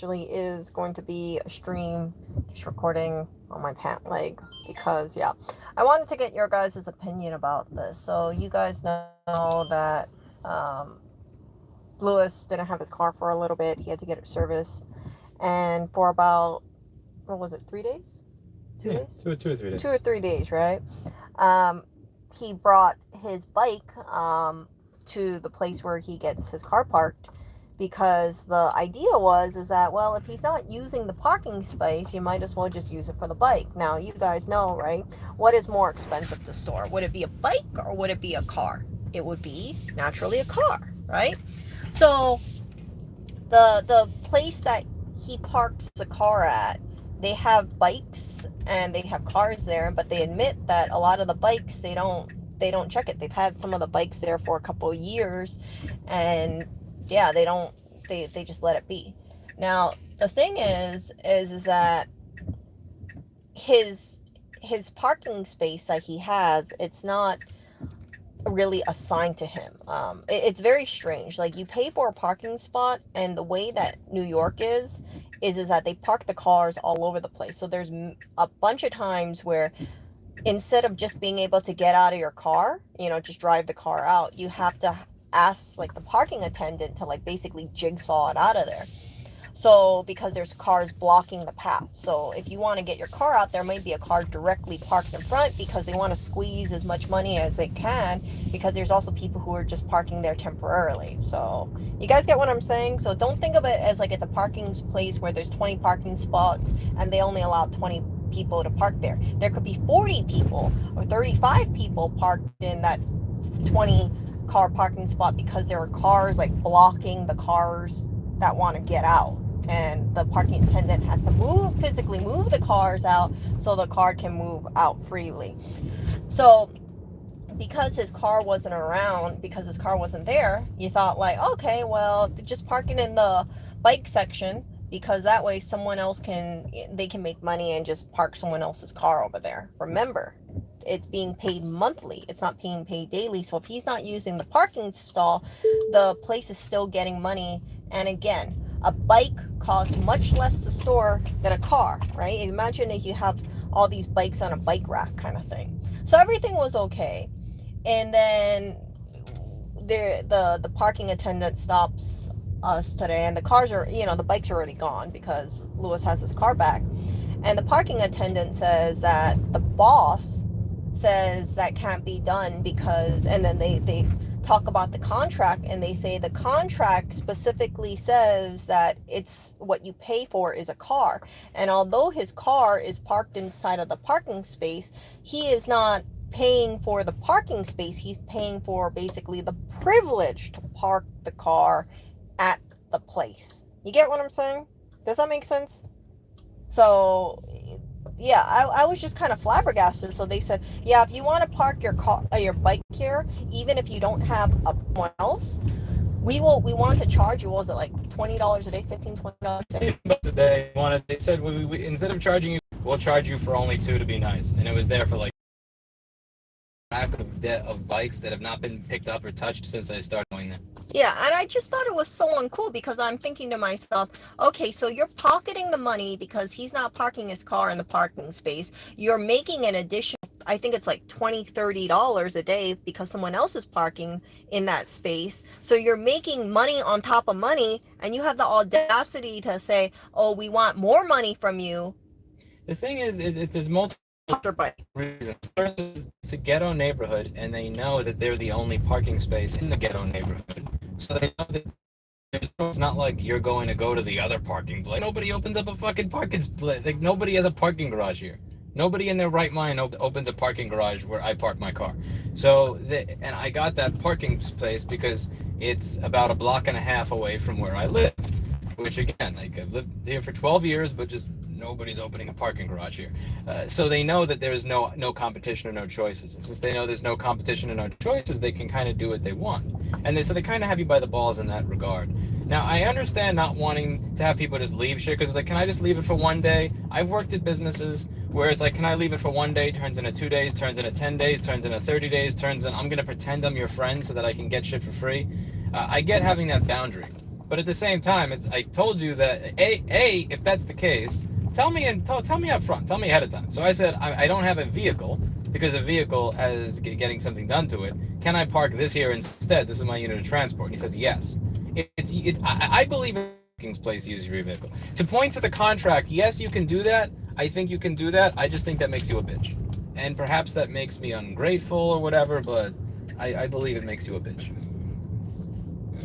actually is going to be a stream, just recording on my pant leg because, yeah, I wanted to get your guys' opinion about this. So you guys know that Lewis didn't have his car for a little bit. He had to get it serviced. And for about, what was it, 3 days? 2 days? Two or 3 days. 2 or 3 days, right? He brought his bike to the place where he gets his car parked, because the idea is that, well, if he's not using the parking space, you might as well just use it for the bike. Now, you guys know, right? What is more expensive to store? Would it be a bike or would it be a car? It would be naturally a car, right? So the place that he parks the car at, they have bikes and they have cars there, but they admit that a lot of the bikes, they don't check it. They've had some of the bikes there for a couple of years, and yeah, they just let it be. Now, the thing is that his parking space that he has, it's not really assigned to him. It's very strange. Like, you pay for a parking spot, and the way that New York is that they park the cars all over the place. So there's a bunch of times where, instead of just being able to get out of your car, just drive the car out, you have to ask like the parking attendant to like basically jigsaw it out of there. So, because there's cars blocking the path. So if you want to get your car out, there might be a car directly parked in front because they want to squeeze as much money as they can, because there's also people who are just parking there temporarily. So you guys get what I'm saying? So don't think of it as like it's a parking place where there's 20 parking spots and they only allow 20 people to park there. There could be 40 people or 35 people parked in that 20 car parking spot because there are cars like blocking the cars that want to get out, and the parking attendant has to physically move the cars out so the car can move out freely. So because his car wasn't around, because his car wasn't there, you thought like, okay, well, just park it in the bike section, because that way someone else can make money and just park someone else's car over there. Remember, it's being paid monthly. It's not being paid daily. So if he's not using the parking stall, the place is still getting money. And again, a bike costs much less to store than a car, right? Imagine if you have all these bikes on a bike rack kind of thing. So everything was okay. And then the parking attendant stops us today, and the cars are, the bikes are already gone because Lewis has his car back. And the parking attendant says that the boss says that can't be done because, and then they talk about the contract, and they say the contract specifically says that it's what you pay for is a car. And although his car is parked inside of the parking space, he is not paying for the parking space. He's paying for basically the privilege to park the car at the place. You get what I'm saying? Does that make sense? So yeah, I was just kind of flabbergasted. So they said, yeah, if you want to park your bike here, even if you don't have someone else, we want to charge you. What was it, like $20 a day, $15-$20 a day? $15 a day. They said we instead of charging you, we'll charge you for only 2 to be nice. And it was there for like of bikes that have not been picked up or touched since I started doing that. Yeah, and I just thought it was so uncool, because I'm thinking to myself, okay, so you're pocketing the money because he's not parking his car in the parking space. You're making an additional, I think it's like $20-$30 a day because someone else is parking in that space. So you're making money on top of money, and you have the audacity to say, oh, we want more money from you. The thing is there's multiple reasons. First is it's a ghetto neighborhood, and they know that they're the only parking space in the ghetto neighborhood. So they know that it's not like you're going to go to the other parking place. Nobody opens up a fucking parking split. Like, nobody has a parking garage here. Nobody in their right mind opens a parking garage where I park my car. So, and I got that parking place because it's about a block and a half away from where I live. Which, again, like, I've lived here for 12 years, but just nobody's opening a parking garage here. So they know that there's no competition or no choices. And since they know there's no competition or no choices, they can kind of do what they want. And so they kind of have you by the balls in that regard. Now, I understand not wanting to have people just leave shit, because it's like, can I just leave it for one day? I've worked at businesses where it's like, can I leave it for one day, turns into 2 days, turns into 10 days, turns into 30 days, I'm going to pretend I'm your friend so that I can get shit for free. I get having that boundary. But at the same time, I told you that if that's the case, tell me up front. Tell me ahead of time. So I said I don't have a vehicle because a vehicle has getting something done to it. Can I park this here instead? This is my unit of transport. And he says yes. I believe in parking place to use your vehicle. To point to the contract, yes, you can do that. I think you can do that. I just think that makes you a bitch, and perhaps that makes me ungrateful or whatever. But I believe it makes you a bitch.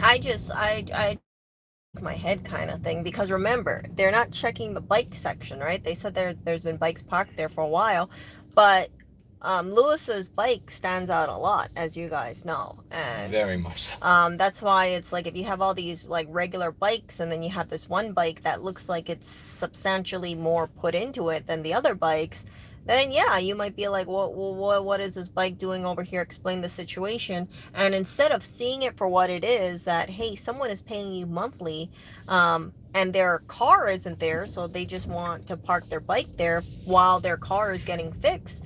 I my head kind of thing, because remember, they're not checking the bike section, right? They said there's been bikes parked there for a while, but Lewis's bike stands out a lot, as you guys know, and very much so. That's why it's like, if you have all these like regular bikes and then you have this one bike that looks like it's substantially more put into it than the other bikes, then yeah, you might be like, what is this bike doing over here? Explain the situation. And instead of seeing it for what it is, that hey, someone is paying you monthly, and their car isn't there, so they just want to park their bike there while their car is getting fixed.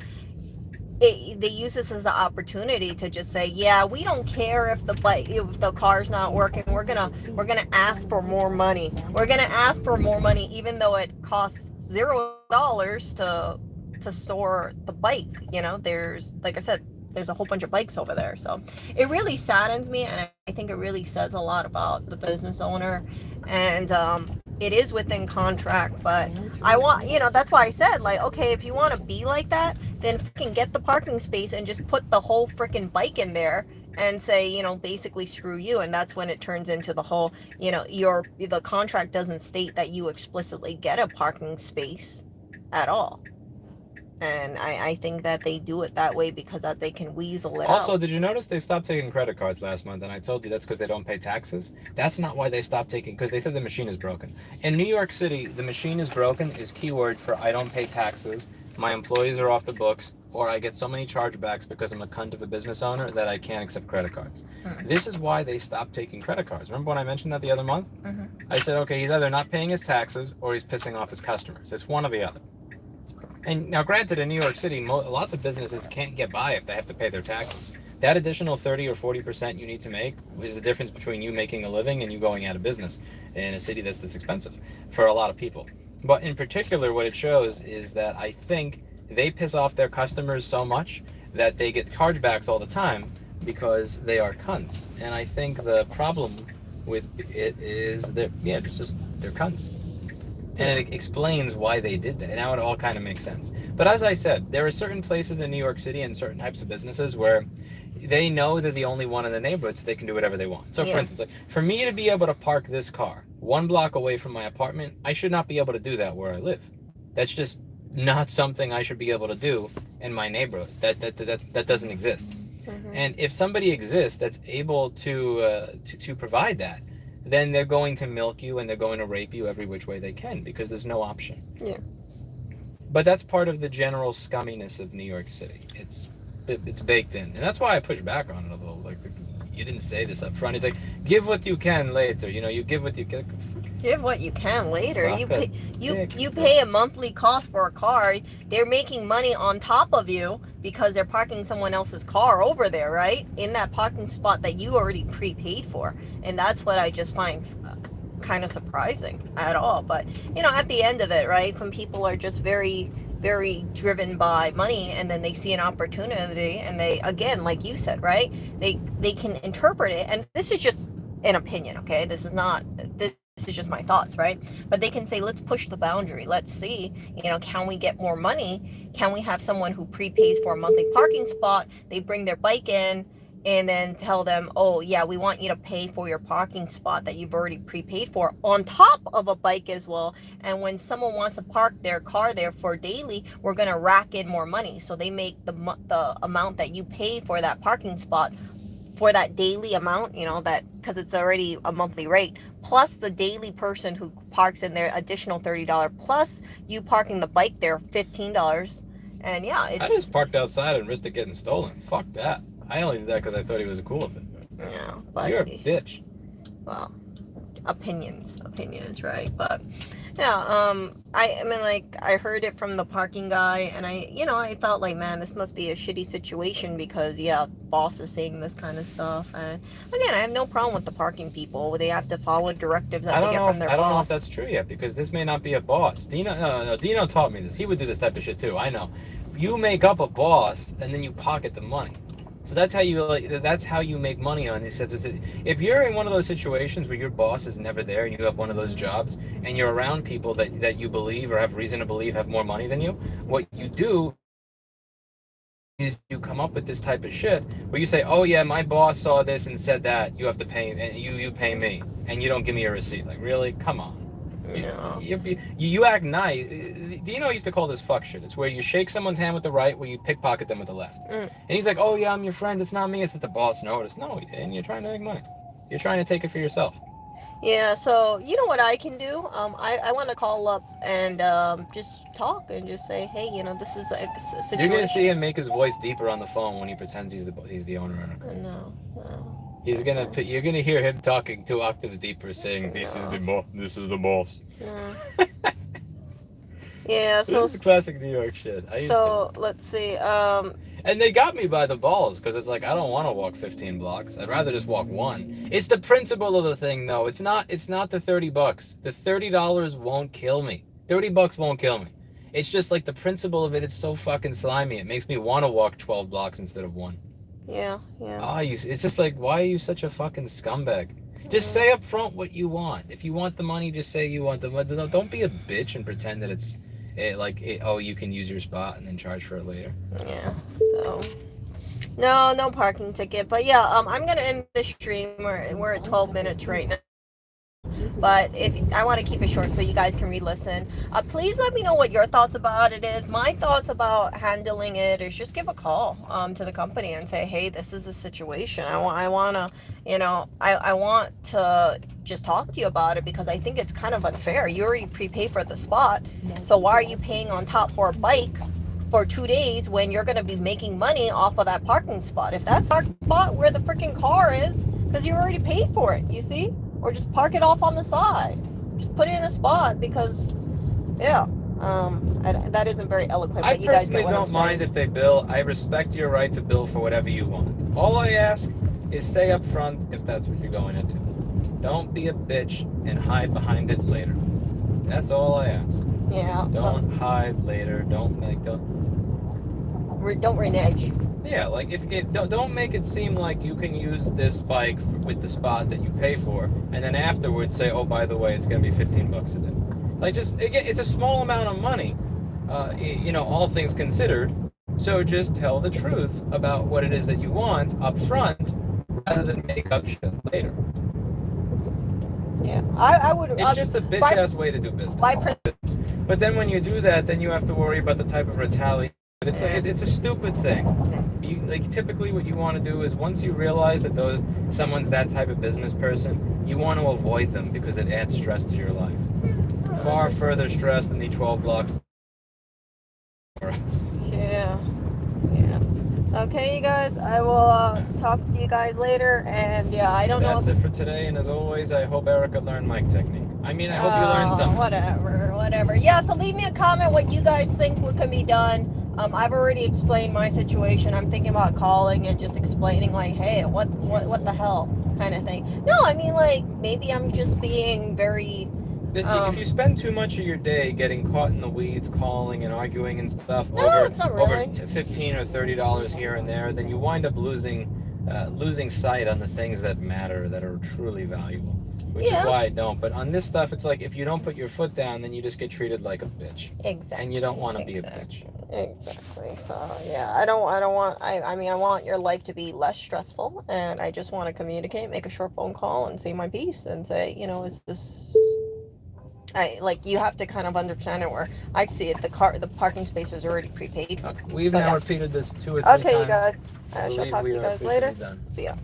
They use this as an opportunity to just say, yeah, we don't care if the car's not working. We're gonna ask for more money. We're gonna ask for more money, even though it costs $0 to store the bike. There's, like I said, there's a whole bunch of bikes over there. So it really saddens me, and I think it really says a lot about the business owner. And it is within contract, but I want, that's why I said, like, okay, if you want to be like that, then fucking get the parking space and just put the whole freaking bike in there and say, basically screw you. And that's when it turns into the whole, the contract doesn't state that you explicitly get a parking space at all. And I think that they do it that way because that they can weasel it Also, out. did you notice they stopped taking credit cards last month? And I told you that's because they don't pay taxes. That's not why they stopped taking, because they said the machine is broken. In New York City, the machine is broken is keyword for I don't pay taxes, my employees are off the books, or I get so many chargebacks because I'm a cunt of a business owner that I can't accept credit cards. This is why they stopped taking credit cards. Remember when I mentioned that the other month? I said, okay, he's either not paying his taxes or he's pissing off his customers. It's one or the other. And now, granted, in New York City, lots of businesses can't get by if they have to pay their taxes. That additional 30 or 40% you need to make is the difference between you making a living and you going out of business in a city that's this expensive for a lot of people. But in particular, what it shows is that I think they piss off their customers so much that they get chargebacks all the time because they are cunts. And I think the problem with it is that, yeah, it's just they're cunts. And it explains why they did that. Now it all kind of makes sense. But as I said, there are certain places in New York City and certain types of businesses where they know they're the only one in the neighborhood, so they can do whatever they want. So, for instance, like, for me to be able to park this car 1 block away from my apartment, I should not be able to do that where I live. That's just not something I should be able to do in my neighborhood. That doesn't exist. And if somebody exists that's able to provide that, then they're going to milk you and they're going to rape you every which way they can because there's no option. Yeah. But that's part of the general scumminess of New York City. It's baked in, and that's why I push back on it a little. Like, you didn't say this up front. It's like, give what you can later. You give what you can. Give what you can later. You pay a monthly cost for a car. They're making money on top of you because they're parking someone else's car over there, right? In that parking spot that you already prepaid for. And that's what I just find kind of surprising at all. But, at the end of it, right, some people are just very, very driven by money, and then they see an opportunity and they, again, like you said, right, they can interpret it. And this is just an opinion, okay? This is just my thoughts, right? But they can say, let's push the boundary. Let's see, can we get more money? Can we have someone who prepays for a monthly parking spot? They bring their bike in and then tell them, oh yeah, we want you to pay for your parking spot that you've already prepaid for on top of a bike as well. And when someone wants to park their car there for daily, we're going to rack in more money. So they make the amount that you pay for that parking spot for that daily amount, that, because it's already a monthly rate, plus the daily person who parks in there, additional $30, plus you parking the bike there, $15. And yeah, I just parked outside and risked it getting stolen. Fuck that. I only did that because I thought he was cool with it. Yeah, but you're a bitch. Well, opinions, right? But Yeah, I mean, like, I heard it from the parking guy, and I thought, like, man, this must be a shitty situation because, yeah, boss is saying this kind of stuff. And again, I have no problem with the parking people. They have to follow directives that they get from their I don't know if that's boss. true yet because this may not be a boss. Dino, no, Dino taught me this. He would do this type of shit too. I know. You make up a boss and then you pocket the money. So that's how you that's how you make money on these sets. If you're in one of those situations where your boss is never there and you have one of those jobs and you're around people that you believe or have reason to believe have more money than you, what you do is you come up with this type of shit where you say, "Oh yeah, my boss saw this and said that. You have to pay, and you pay me, and you don't give me a receipt." Like, really? Come on. You, No. you act nice. Dino used to call this fuck shit. It's where you shake someone's hand with the right, where you pickpocket them with the left. Mm. And he's like, "Oh yeah, I'm your friend. It's not me. It's that the boss noticed." No, and you're trying to make money. You're trying to take it for yourself. Yeah, so you know what I can do? I want to call up and just talk and just say, hey, this is a You're gonna see situation. him make his voice deeper on the phone when he pretends he's the owner. No, no, He's gonna okay, you're gonna hear him talking 2 octaves deeper, saying, no, This is the boss." no. Yeah, This is classic New York shit. I used to. let's see. And they got me by the balls because it's like I don't want to walk 15 blocks. I'd rather just walk one. It's the principle of the thing, though. It's not the $30. The $30 won't kill me. $30 won't kill me. It's just like the principle of it. It's so fucking slimy. It makes me want to walk 12 blocks instead of one. Yeah, yeah. It's just like, why are you such a fucking scumbag? Just say up front what you want. If you want the money, just say you want the money. Don't be a bitch and pretend that oh, you can use your spot and then charge for it later. Yeah. So no parking ticket. But yeah, I'm gonna end the stream. We're at 12 minutes right now. But if I want to keep it short so you guys can re-listen, please let me know what your thoughts about it is. My thoughts about handling it is just give a call to the company and say, hey, this is a situation. I want to, I want to just talk to you about it because I think it's kind of unfair. You already prepay for the spot, so why are you paying on top for a bike for 2 days when you're going to be making money off of that parking spot? If that's our spot where the freaking car is, because you already paid for it, you see? Or just park it off on the side. Just put it in a spot because, yeah, that isn't very eloquent. I But you guys personally get what I'm don't mind saying. if they bill. I respect your right to bill for whatever you want. All I ask is say up front if that's what you're going to do. Don't be a bitch and hide behind it later. That's all I ask. Yeah. Don't hide later. Don't Don't renege. Yeah, like if don't make it seem like you can use this bike with the spot that you pay for, and then afterwards say, "Oh, by the way, it's gonna be $15 a day." Like, just again, it's a small amount of money, all things considered. So just tell the truth about what it is that you want up front, rather than make up shit later. Yeah. I would. It's just a bitch ass way to do business. But then when you do that, then you have to worry about the type of retaliation. It's a stupid thing. Typically what you want to do is once you realize that someone's that type of business person, you want to avoid them because it adds stress to your life. Far further stress than the 12 blocks. Yeah. Yeah. Okay, you guys. I will talk to you guys later. And yeah, I don't know. That's it for today. And as always, I hope Erica learned mic technique. I mean, I hope you learned something. Whatever. Yeah. So leave me a comment what you guys think what can be done. I've already explained my situation. I'm thinking about calling and just explaining, like, hey, what the hell kind of thing. No, I mean, like, maybe I'm just being very. If you spend too much of your day getting caught in the weeds, calling and arguing and stuff it's not really. over $15 or $30 here and there, then you wind up losing sight on the things that matter, that are truly valuable. Which is why I don't. But on this stuff, it's like if you don't put your foot down, then you just get treated like a bitch. Exactly. And you don't want to be a bitch. Exactly. So yeah, I don't want. I mean, I want your life to be less stressful, and I just want to communicate, make a short phone call, and say my piece, and say, is this. You have to kind of understand it where I see it. The parking space is already prepaid for. We've now repeated this 2 or 3 times. Okay, you guys. I shall talk to you guys later. See ya.